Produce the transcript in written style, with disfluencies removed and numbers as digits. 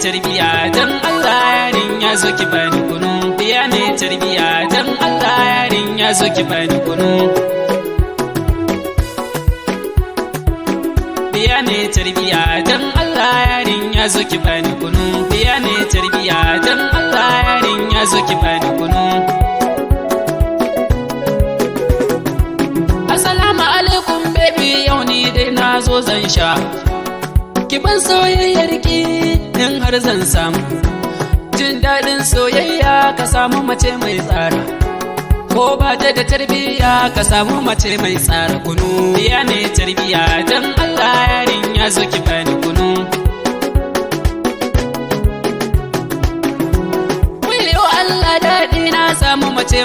tarbiya dan Allah yarin ya zo ki bani kunu biya ne tarbiya dan Allah yarin ya zo ki bani kunu biya ne tarbiya dan Allah yarin ya zo ki bani kunu biya ne tarbiya dan Allah yarin ya zo ki bani kunu assalamu alaikum baby yau ni dai na zo zan sha ki ban soyayyar ki in har zan samu jin daɗin soyayya ka samu mace mai tsara ko ba ta da tarbiya ka samu mace mai tsara kunu biya ne tarbiya dan Allah yarin ya zo ki bani kunu wayo Allah daɗi na samu mace